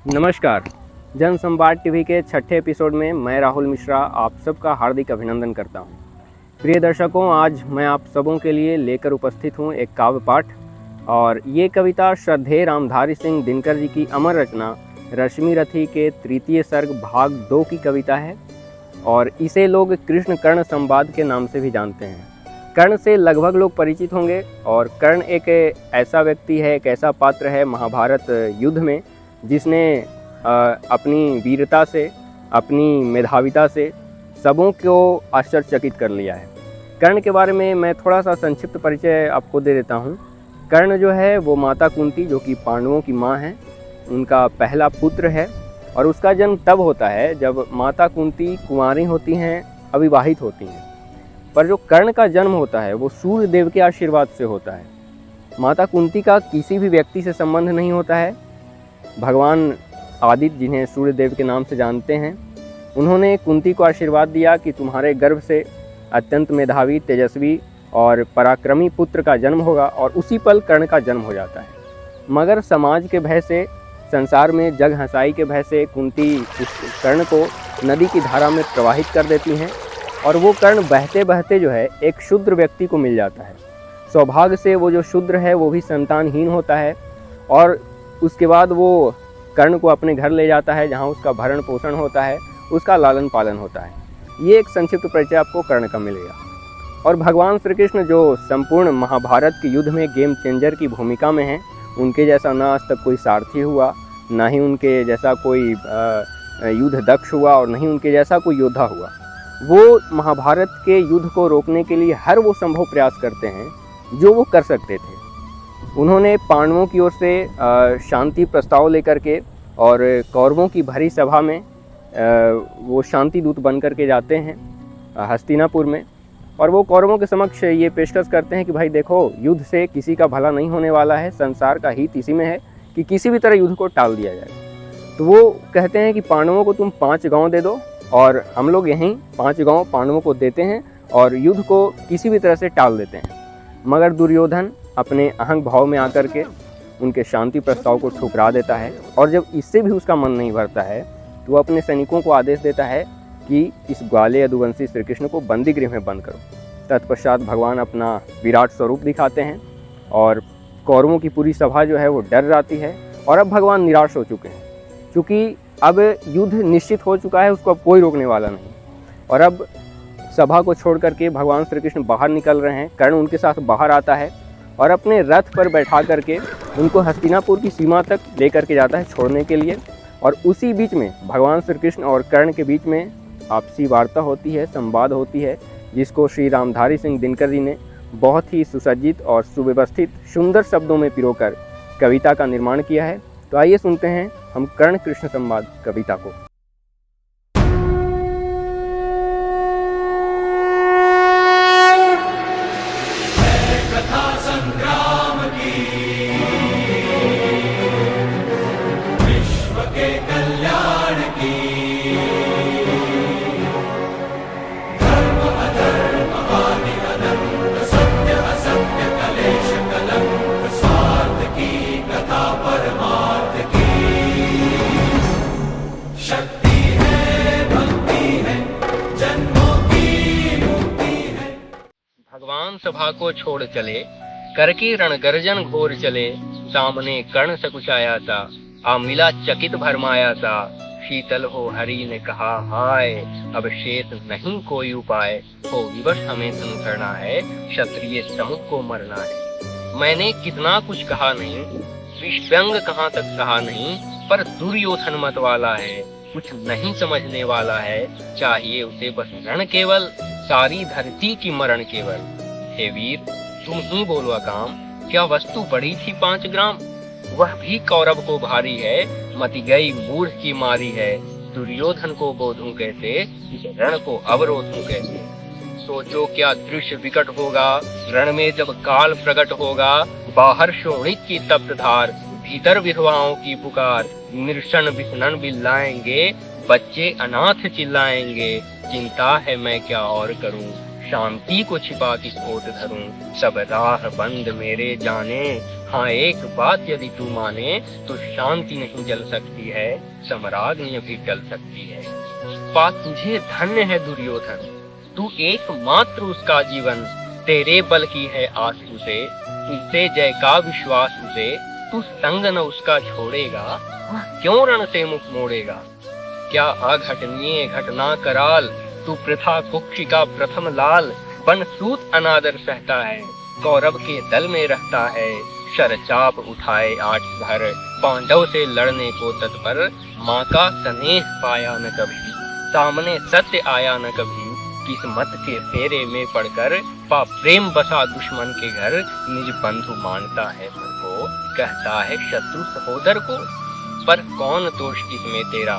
नमस्कार। जन संवाद टीवी के छठे एपिसोड में मैं राहुल मिश्रा आप सबका हार्दिक अभिनंदन करता हूं। प्रिय दर्शकों, आज मैं आप सबों के लिए लेकर उपस्थित हूं एक काव्य पाठ। और ये कविता श्रद्धेय रामधारी सिंह दिनकर जी की अमर रचना रश्मि रथी के तृतीय सर्ग भाग 2 की कविता है। और इसे लोग कृष्ण कर्ण संवाद के नाम से भी जानते हैं। कर्ण से लगभग लोग परिचित होंगे। और कर्ण एक ऐसा व्यक्ति है, एक ऐसा पात्र है महाभारत युद्ध में, जिसने अपनी वीरता से, अपनी मेधाविता से सबों को आश्चर्यचकित कर लिया है। कर्ण के बारे में मैं थोड़ा सा संक्षिप्त परिचय आपको दे देता हूँ। कर्ण जो है वो माता कुंती, जो कि पांडवों की माँ है, उनका पहला पुत्र है। और उसका जन्म तब होता है जब माता कुंती कुंवारी होती हैं, अविवाहित होती हैं। पर जो कर्ण का जन्म होता है वो सूर्य देव के आशीर्वाद से होता है। माता कुंती का किसी भी व्यक्ति से संबंध नहीं होता है। भगवान आदित्य, जिन्हें सूर्य देव के नाम से जानते हैं, उन्होंने कुंती को आशीर्वाद दिया कि तुम्हारे गर्भ से अत्यंत मेधावी, तेजस्वी और पराक्रमी पुत्र का जन्म होगा। और उसी पल कर्ण का जन्म हो जाता है। मगर समाज के भय से, संसार में जग हंसाई के भय से कुंती उस कर्ण को नदी की धारा में प्रवाहित कर देती हैं। और वो कर्ण बहते बहते जो है एक शूद्र व्यक्ति को मिल जाता है। सौभाग्य से वो जो शूद्र है वो भी संतानहीन होता है। और उसके बाद वो कर्ण को अपने घर ले जाता है, जहाँ उसका भरण पोषण होता है, उसका लालन पालन होता है। ये एक संक्षिप्त परिचय आपको कर्ण का मिलेगा। और भगवान श्री कृष्ण जो संपूर्ण महाभारत के युद्ध में गेम चेंजर की भूमिका में हैं, उनके जैसा ना आज तक कोई सारथी हुआ, ना ही उनके जैसा कोई युद्ध दक्ष हुआ, और नहीं उनके जैसा कोई योद्धा हुआ। वो महाभारत के युद्ध को रोकने के लिए हर वो संभव प्रयास करते हैं जो वो कर सकते थे। उन्होंने पांडवों की ओर से शांति प्रस्ताव लेकर के, और कौरवों की भरी सभा में वो शांति दूत बन कर के जाते हैं हस्तिनापुर में। और वो कौरवों के समक्ष ये पेशकश करते हैं कि भाई देखो, युद्ध से किसी का भला नहीं होने वाला है, संसार का हित इसी में है कि किसी भी तरह युद्ध को टाल दिया जाए। तो वो कहते हैं कि पांडवों को तुम 5 गांव दे दो, और हम लोग यहीं 5 गांव पांडवों को देते हैं और युद्ध को किसी भी तरह से टाल देते हैं। मगर दुर्योधन अपने अहंग भाव में आकर के उनके शांति प्रस्ताव को ठुकरा देता है। और जब इससे भी उसका मन नहीं भरता है तो वो अपने सैनिकों को आदेश देता है कि इस ग्वाले यदुवंशी श्री कृष्ण को बंदी गृह में बंद करो। तत्पश्चात भगवान अपना विराट स्वरूप दिखाते हैं और कौरवों की पूरी सभा जो है वो डर जाती है। और अब भगवान निराश हो चुके हैं, क्योंकि अब युद्ध निश्चित हो चुका है, उसको अब कोई रोकने वाला नहीं। और अब सभा को छोड़ करके भगवान श्री कृष्ण बाहर निकल रहे हैं। कर्ण उनके साथ बाहर आता है और अपने रथ पर बैठा करके उनको हस्तिनापुर की सीमा तक लेकर के जाता है छोड़ने के लिए। और उसी बीच में भगवान श्री कृष्ण और कर्ण के बीच में आपसी वार्ता होती है, संवाद होती है, जिसको श्री रामधारी सिंह दिनकर जी ने बहुत ही सुसज्जित और सुव्यवस्थित सुंदर शब्दों में पिरोकर कविता का निर्माण किया है। तो आइए सुनते हैं हम कर्ण कृष्ण संवाद कविता को। भगवान सभा को छोड़ चले, करके रण गर्जन घोर चले। सामने कर्ण सकुचाया सा, आ मिला चकित भरमाया सा। शीतल हो हरि ने कहा हाय, अब शेष नहीं कोई उपाय। हो विवश हमें संसरना है, क्षत्रिय समूह को मरना है। मैंने कितना कुछ कहा नहीं, विष्व्यंग कहाँ तक कहा नहीं, पर दुर्योधन मत वाला है, कुछ नहीं समझने वाला है। चाहिए उसे बस रण केवल, सारी धरती की मरण केवल। हे वीर, तुम ही बोलो काम, क्या वस्तु बढ़ी थी 5 ग्राम? वह भी कौरव को भारी है, मति गई मूढ़ की मारी है। दुर्योधन को बोधूं कैसे, इस रण को अवरोधूं कैसे। सोचो क्या दृश्य विकट होगा, रण में जब काल प्रकट होगा। बाहर शोणित की तप्त धार, भीतर विधवाओं की पुकार। निर्षण विषणन बिल्लाएंगे, बच्चे अनाथ चिल्लाएंगे। चिंता है मैं क्या और करूं, शांति को छिपा किस ओट धरूं, सब राह बंद मेरे जाने। हाँ एक बात यदि तू माने, तो शांति नहीं जल सकती है, सम्राज्ञी भी जल सकती है। पा तुझे धन्य है दुर्योधन, तू एकमात्र उसका जीवन, तेरे बल की है आस उसे, तुझसे जय का विश्वास उसे। तू संग न उसका छोड़ेगा, वह क्यों रण से मुख मोड़ेगा। क्या अघटनीय घटना कराल, तू प्रथा कुक्षी का प्रथम लाल। बन सूत अनादर सहता है, कौरव के दल में रहता है। शरचाप उठाए 8 भर, पांडव से लड़ने को तत्पर। माँ का स्नेह पाया न कभी, सामने सत्य आया न कभी। किस्मत के फेरे में पड़कर, पा प्रेम बसा दुश्मन के घर। निज बंधु मानता है मन को, कहता है शत्रु सहोदर को। पर कौन दोष इसमें तेरा,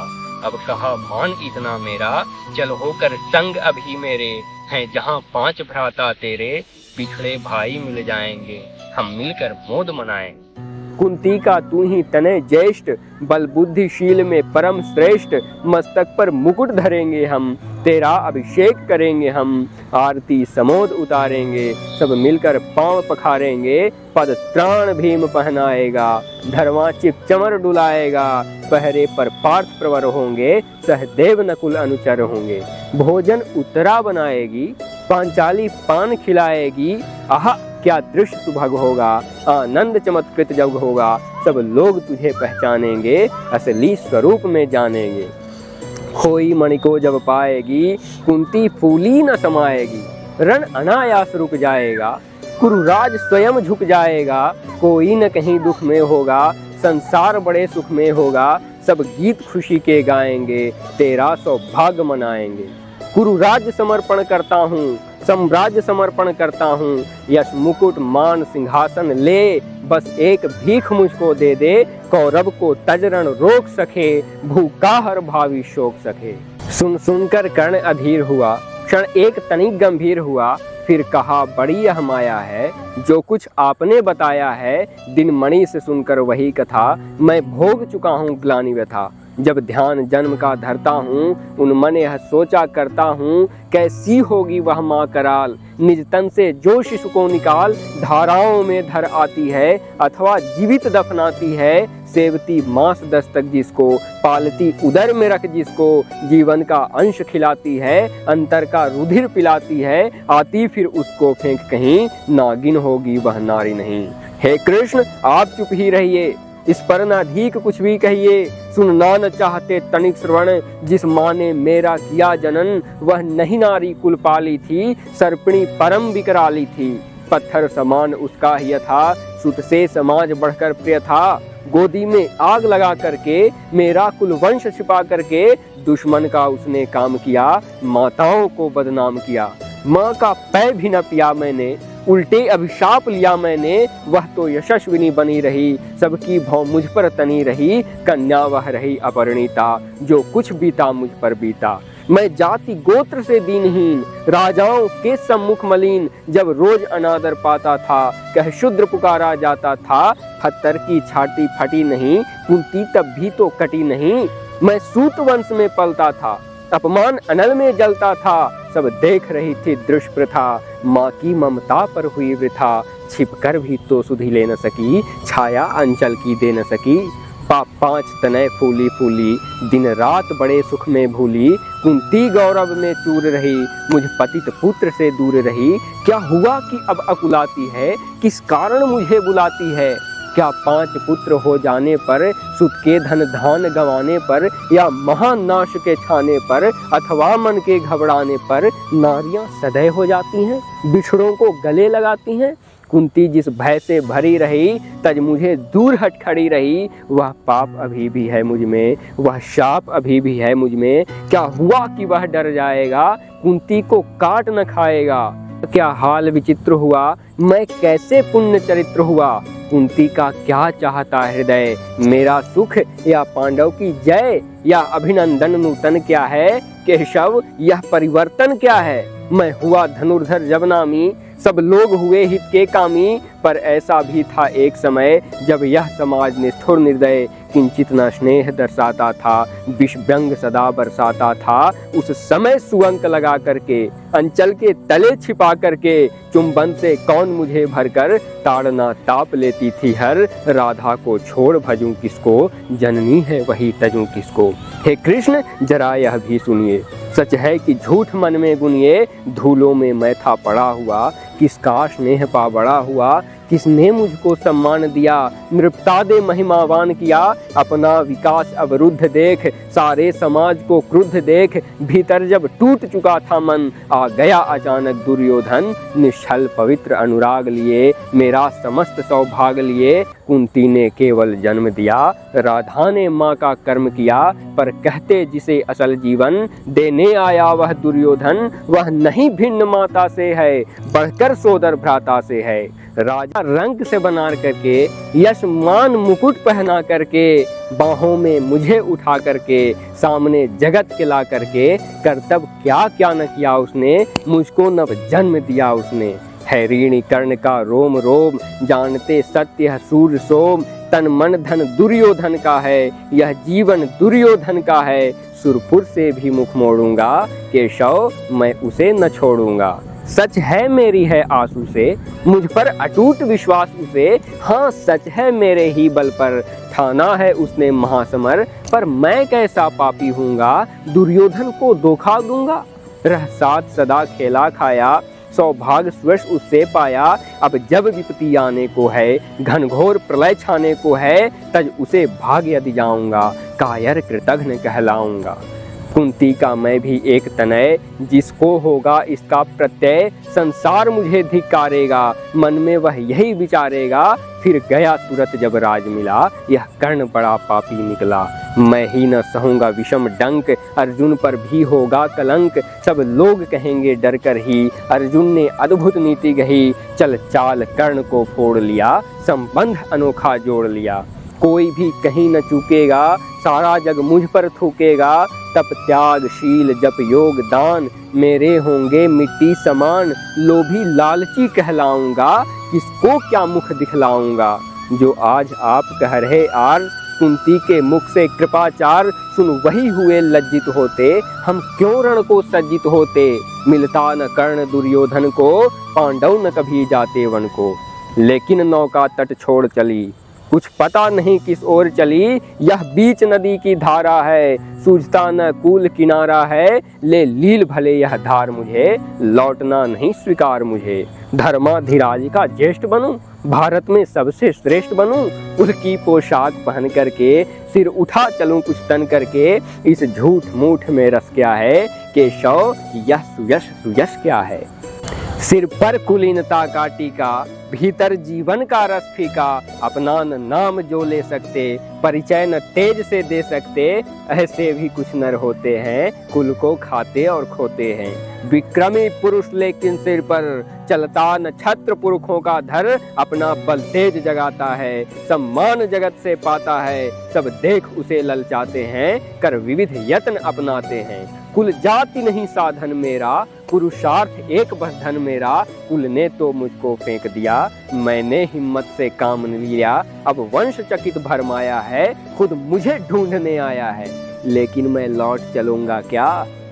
अब कहा मान इतना मेरा। चल होकर संग अभी मेरे, हैं जहाँ 5 भ्राता तेरे। पिछड़े भाई मिल जाएंगे, हम मिलकर मोद मनाएं। कुंती का तू ही तनय ज्येष्ठ, बल बुद्धिशील में परम श्रेष्ठ। मस्तक पर मुकुट धरेंगे हम, तेरा अभिषेक करेंगे हम। आरती समोद उतारेंगे, सब मिलकर पांव पखारेंगे। पद त्राण भीम पहनाएगा, धर्माचित चमर डुलाएगा। पहरे पर पार्थ प्रवर होंगे, सहदेव नकुल अनुचर होंगे। भोजन उत्तरा बनाएगी, पांचाली पान खिलाएगी। आहा क्या दृश्य सुभग होगा, आनंद चमत्कृत जग होगा। सब लोग तुझे पहचानेंगे, असली स्वरूप में जानेंगे। खोई मणि को जब पाएगी, कुंती फूली न समाएगी। रण अनायास रुक जाएगा, कुरुराज स्वयं झुक जाएगा। कोई न कहीं दुख में होगा, संसार बड़े सुख में होगा। सब गीत खुशी के गाएंगे, तेरा सौभाग्य मनाएंगे। कुरुराज समर्पण करता हूँ, साम्राज्य समर्पण करता हूँ। यश मुकुट मान सिंहासन ले, बस एक भीख मुझको दे दे। कौरव को तजरण रोक सके, भूखा हर भावी शोक सके। सुन सुनकर कर्ण अधीर हुआ, क्षण एक तनिक गंभीर हुआ। फिर कहा बड़ी यह माया है, जो कुछ आपने बताया है। दिन मणि से सुनकर वही कथा, मैं भोग चुका हूँ ग्लानि व्यथा। जब ध्यान जन्म का धरता हूँ, उन मन यह सोचा करता हूँ। कैसी होगी वह माँ कराल, निज तन से जो शिशु को निकाल। धाराओं में धर आती है, अथवा जीवित दफनाती है। सेवती मांस दस्तक जिसको, पालती उदर में रख जिसको। जीवन का अंश खिलाती है, अंतर का रुधिर पिलाती है। आती फिर उसको फेंक कहीं, नागिन होगी वह नारी नहीं। हे कृष्ण आप चुप ही रहिए, इस पर न अधिक कुछ भी कहिए। सुनना न चाहते तनिक श्रवण, जिस माँ ने मेरा किया जनन। वह नहीं नारी कुल पाली थी, सर्पिणी परम विकराली थी। पत्थर समान उसका ही था, सुत से समाज बढ़कर प्रिय था। गोदी में आग लगा करके, मेरा कुल वंश छिपा करके। दुश्मन का उसने काम किया, माताओं को बदनाम किया। माँ का पैर भी न पिया मैंने, उल्टे अभिशाप लिया मैंने। वह तो यशस्विनी बनी रही, सबकी भौ मुझ पर तनी रही। कन्या वह रही अपरिणीता, जो कुछ बीता मुझ पर बीता। मैं जाति गोत्र से दीनहीन, राजाओं के सम्मुख मलिन। जब रोज अनादर पाता था, कह शूद्र पुकारा जाता था। खत्तर की छाती फटी नहीं, कुंती तब भी तो कटी नहीं। मैं सूत वंश में पलता था, अपमान अनल में जलता था। सब देख रही थी दुष्प्रथा, माँ की ममता पर हुई वृथा। छिपकर भी तो सुधि ले न सकी, छाया अंचल की दे न सकी। 5 तनय फूली फूली, दिन रात बड़े सुख में भूली। कुंती गौरव में चूर रही, मुझ पतित पुत्र से दूर रही। क्या हुआ कि अब अकुलाती है, किस कारण मुझे बुलाती है। क्या 5 पुत्र हो जाने पर, सुत के धन धान गंवाने पर, या महानाश के छाने पर, अथवा मन के घबराने पर नारियां सदैव हो जाती हैं, बिछड़ों को गले लगाती हैं। कुंती जिस भय से भरी रही, तज मुझे दूर हट खड़ी रही। वह पाप अभी भी है मुझ में, वह शाप अभी भी है मुझ में। क्या हुआ कि वह डर जाएगा, कुंती को काट न खाएगा। क्या हाल विचित्र हुआ, मैं कैसे पुण्य चरित्र हुआ। कुंती का क्या चाहता हृदय, मेरा सुख या पांडव की जय। या अभिनंदन नूतन क्या है, केशव यह परिवर्तन क्या है। मैं हुआ धनुर्धर जब नामी, सब लोग हुए हित के कामी। पर ऐसा भी था एक समय, जब यह समाज निष्ठुर निर्दय किंचित न स्नेह दर्शाता था, विष व्यंग सदा बरसाता था। उस समय सुअंक लगा करके, अंचल के तले छिपा करके, चुंबन से कौन मुझे भरकर ताड़ना ताप लेती थी हर। राधा को छोड़ भजूं किसको, जननी है वही तजूं किसको। हे कृष्ण जरा यह भी सुनिए, सच है कि झूठ मन में गुनिए। धूलों में मैं था पड़ा हुआ, किसका स्नेह पा बड़ा हुआ। किसने मुझको सम्मान दिया, नृपता दे महिमावान किया। अपना विकास अवरुद्ध देख, सारे समाज को क्रुद्ध देख। भीतर जब टूट चुका था मन, आ गया अचानक दुर्योधन। निश्चल पवित्र अनुराग लिए, मेरा समस्त सौभाग्य लिए। कुंती ने केवल जन्म दिया, राधा ने माँ का कर्म किया। पर कहते जिसे असल जीवन, देने आया वह दुर्योधन। वह नहीं भिन्न माता से है, बढ़कर सोदर भ्राता से है। राजा रंग से बना करके, यश मान मुकुट पहना करके, बाहों में मुझे उठा करके, सामने जगत के ला करके, कर्तव्य क्या क्या न किया उसने, मुझको नव जन्म दिया उसने। है ऋणी कर्ण का रोम रोम, जानते सत्य है सूर्य सोम। तन मन धन दुर्योधन का है, यह जीवन दुर्योधन का है। सुरपुर से भी मुख मोड़ूंगा, केशव मैं उसे न छोड़ूंगा। सच है मेरी है आंसू से, मुझ पर अटूट विश्वास उसे। हाँ सच है मेरे ही बल पर, ठाना है उसने महासमर। पर मैं कैसा पापी हूँगा, दुर्योधन को धोखा दूंगा। रह साथ सदा खेला खाया, सौभाग्य स्वश उससे पाया। अब जब विपत्ति आने को है, घनघोर प्रलय छाने को है, तज उसे भाग यदि जाऊंगा, कायर कृतघ्न कहलाऊंगा। कुंती का मैं भी एक तनय, जिसको होगा इसका प्रत्यय। संसार मुझे धिक्कारेगा, मन में वह यही विचारेगा। फिर गया तुरंत जब राज मिला, यह कर्ण बड़ा पापी निकला। मैं ही न सहूंगा विषम डंक, अर्जुन पर भी होगा कलंक। सब लोग कहेंगे डर कर ही, अर्जुन ने अद्भुत नीति गही। चल चाल कर्ण को फोड़ लिया, संबंध अनोखा जोड़ लिया। कोई भी कहीं न चूकेगा, सारा जग मुझ पर थूकेगा। तप त्याग शील जप योग दान, मेरे होंगे मिट्टी समान। लोभी लालची कहलाऊंगा, किसको क्या मुख दिखलाऊंगा। जो आज आप कह रहे आर, कुंती के मुख से कृपाचार। सुन वही हुए लज्जित होते, हम क्यों रण को सज्जित होते। मिलता न कर्ण दुर्योधन को, पांडव न कभी जाते वन को। लेकिन नौका तट छोड़ चली, कुछ पता नहीं किस ओर चली। यह बीच नदी की धारा है, सूझता न कूल किनारा है। ले लील भले यह धार मुझे, लौटना नहीं स्वीकार मुझे। धर्माधिराज का ज्येष्ठ बनूं, भारत में सबसे श्रेष्ठ बनूं। कुल की पोशाक पहन करके, सिर उठा चलूं कुछ तन करके। इस झूठ मूठ में रस क्या है, केशव यह सुयश सुयश क्या है। सिर पर कुलीनता का टीका, भीतर जीवन का रस फीका। अपना न नाम जो ले सकते, परिचय न तेज से दे सकते। ऐसे भी कुछ नर होते हैं, कुल को खाते और खोते हैं। विक्रमी पुरुष लेकिन सिर पर, चलता न छत्र पुरखों का धर। अपना बल तेज जगाता है, सम्मान जगत से पाता है। सब देख उसे ललचाते हैं, कर विविध यत्न अपनाते हैं। कुल जाति नहीं साधन मेरा, पुरुषार्थ एक बस धन मेरा। कुल ने तो मुझको फेंक दिया, मैंने हिम्मत से काम लिया। अब वंश चकित भरमाया है, खुद मुझे ढूंढने आया है। लेकिन मैं लौट चलूंगा क्या,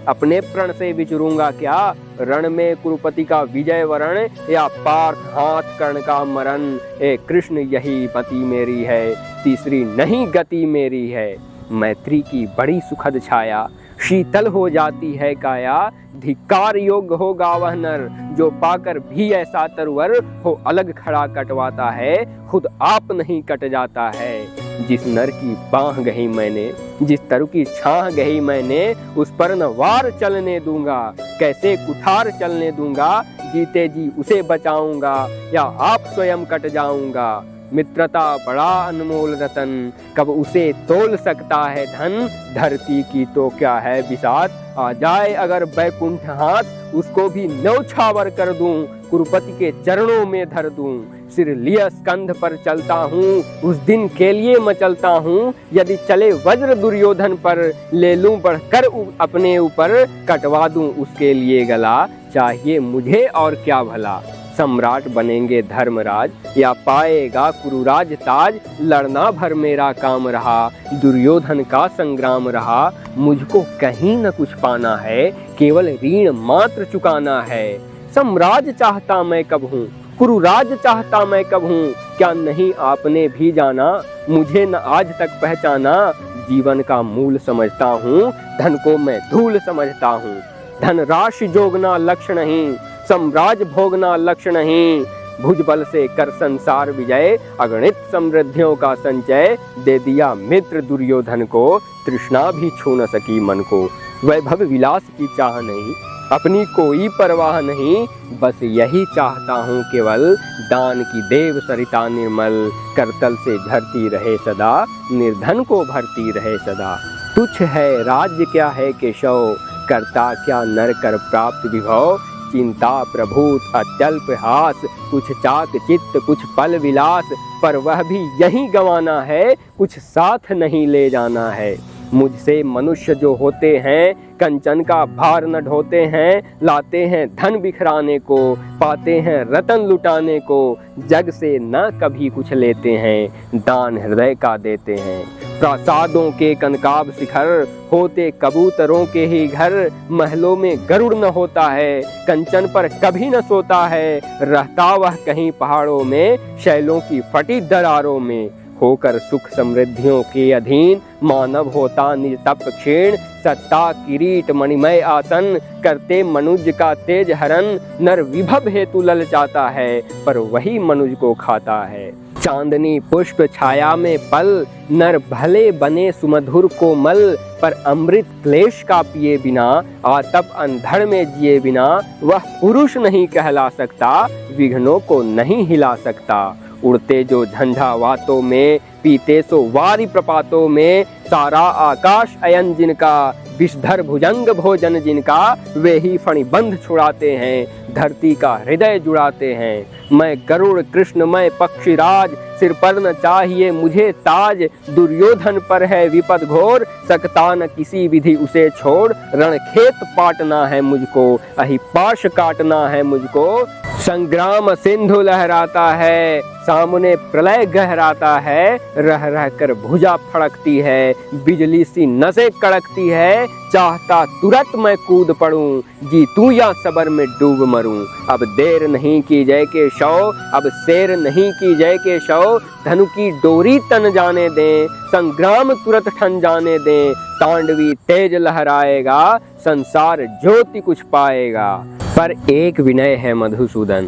अपने प्रण से विचरूंगा क्या। रण में कुरुपति का विजय वरण, या पार्थ हाथ कर्ण का मरण। ए कृष्ण यही मति मेरी है, तीसरी नहीं गति मेरी है। मैत्री की बड़ी सुखद छाया, शीतल हो जाती है काया। धिक्कार योग्य होगा वह नर, जो पाकर भी ऐसा तरवर हो। अलग खड़ा कटवाता है, खुद आप नहीं कट जाता है। जिस नर की बाह गही मैंने, जिस तरु की छाह गही मैंने। उस पर न वार चलने दूंगा, कैसे कुठार चलने दूंगा। जीते जी उसे बचाऊंगा, या आप स्वयं कट जाऊंगा। मित्रता बड़ा अनमोल रतन, कब उसे तोल सकता है धन। धरती की तो क्या है बिसात, आ जाए अगर बैकुंठ हाथ। उसको भी न्यौछावर कर दूं, कुरुपति के चरणों में धर दूं। सिर लिए स्कंध पर चलता हूँ, उस दिन के लिए मचलता हूँ। यदि चले वज्र दुर्योधन पर, ले लूं बढ़कर अपने ऊपर। कटवा दूं उसके लिए गला, चाहिए मुझे और क्या भला। सम्राट बनेंगे धर्मराज, या पाएगा कुरुराज ताज। लड़ना भर मेरा काम रहा, दुर्योधन का संग्राम रहा। मुझको कहीं न कुछ पाना है, केवल ऋण मात्र चुकाना है। सम्राज चाहता मैं कब हूँ, कुरुराज चाहता मैं कब हूँ। क्या नहीं आपने भी जाना, मुझे न आज तक पहचाना। जीवन का मूल समझता हूँ, धन को मैं धूल समझता हूँ। धन राशि जोगना लक्ष्य नहीं, साम्राज्य भोगना लक्ष्य नहीं। भुजबल से कर संसार विजय, अगणित समृद्धियों का संचय। दे दिया मित्र दुर्योधन को, तृष्णा भी छू न सकी मन को। वैभव विलास की चाह नहीं, अपनी कोई परवाह नहीं। बस यही चाहता हूँ केवल, दान की देव सरिता निर्मल। करतल से झरती रहे सदा, निर्धन को भरती रहे सदा। तुच्छ है राज्य क्या है केशव, करता क्या नर कर प्राप्त विभव। चिंता प्रभूत अत्यल्प हास, कुछ चाक चित्त कुछ पल विलास। पर वह भी यही गंवाना है, कुछ साथ नहीं ले जाना है। मुझसे मनुष्य जो होते हैं, कंचन का भार न ढोते हैं। लाते हैं धन बिखराने को, पाते हैं रतन लुटाने को। जग से न कभी कुछ लेते हैं, दान हृदय का देते हैं। प्रासादों के कनकाब शिखर, होते कबूतरों के ही घर। महलों में गरुड़ न होता है, कंचन पर कभी न सोता है। रहता वह कहीं पहाड़ों में, शैलों की फटी दरारों में। होकर सुख समृद्धियों के अधीन, मानव होता नितप क्षीण। सत्ता किरीट मणिमय आसन, करते मनुज का तेज हरण। नर विभव हेतु ललचाता है, पर वही मनुज को खाता है। चांदनी पुष्प छाया में पल, नर भले बने सुमधुर कोमल। पर अमृत क्लेश का पिए बिना, आतप अंधड़ में जिए बिना। वह पुरुष नहीं कहला सकता, विघ्नों को नहीं हिला सकता। उड़ते जो झंझावातों में, पीते सो वारी प्रपातों में। सारा आकाश अयन जिनका, विषधर भुजंग भोजन जिनका। वे ही फणिबंध छुड़ाते हैं, धरती का हृदय जुड़ाते हैं। मैं गरुड़ कृष्ण मैं पक्षीराज, सिर पर न चाहिए मुझे ताज। दुर्योधन पर है विपद घोर, सकता न किसी विधि उसे छोड़। रणखेत पाटना है मुझको, अहिपाश काटना है मुझको। संग्राम सिंधु लहराता है, सामने प्रलय गहराता है। रह रह कर भुजा फड़कती है, बिजली सी नसें कड़कती है। चाहता तुरंत मैं कूद पड़ूं, जीतूं या सबर में डूब मरूं। अब देर नहीं की जय के शव, अब शेर नहीं की जय के शव। धनु की डोरी तन जाने दें, संग्राम तुरंत ठन जाने दें। तांडवी तेज लहराएगा, संसार ज्योति कुछ पाएगा। पर एक विनय है मधुसूदन,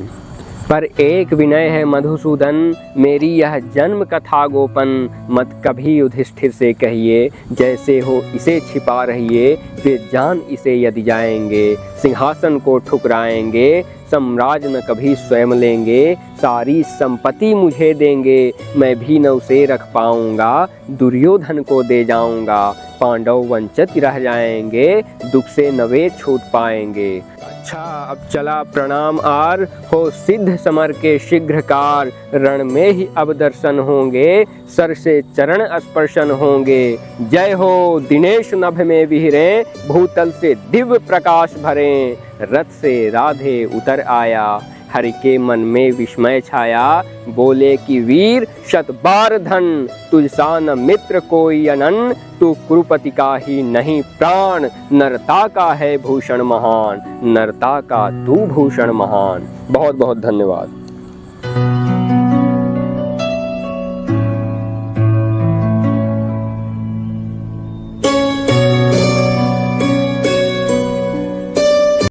पर एक विनय है मधुसूदन। मेरी यह जन्म कथा गोपन, मत कभी युधिष्ठिर से कहिए। जैसे हो इसे छिपा रहिए, वे जान इसे यदि जाएंगे। सिंहासन को ठुकराएंगे, साम्राज्य न कभी स्वयं लेंगे। सारी संपत्ति मुझे देंगे, मैं भी न उसे रख पाऊंगा। दुर्योधन को दे जाऊंगा, पांडव वंचित रह जाएंगे। दुख से न वे छूट पाएंगे। अच्छा अब चला प्रणाम आर, हो सिद्ध समर के शीघ्र कार। रण में ही अब दर्शन होंगे, सर से चरण स्पर्शन होंगे। जय हो दिनेश नभ में विहरे, भूतल से दिव्य प्रकाश भरे। रथ से राधे उतर आया, हरि के मन में विस्मय छाया। बोले कि वीर शत बार धन, तुझसा न मित्र कोई अनन। तू कुरुपति का ही नहीं प्राण, नरता का है भूषण महान। नरता का तू भूषण महान। बहुत बहुत धन्यवाद।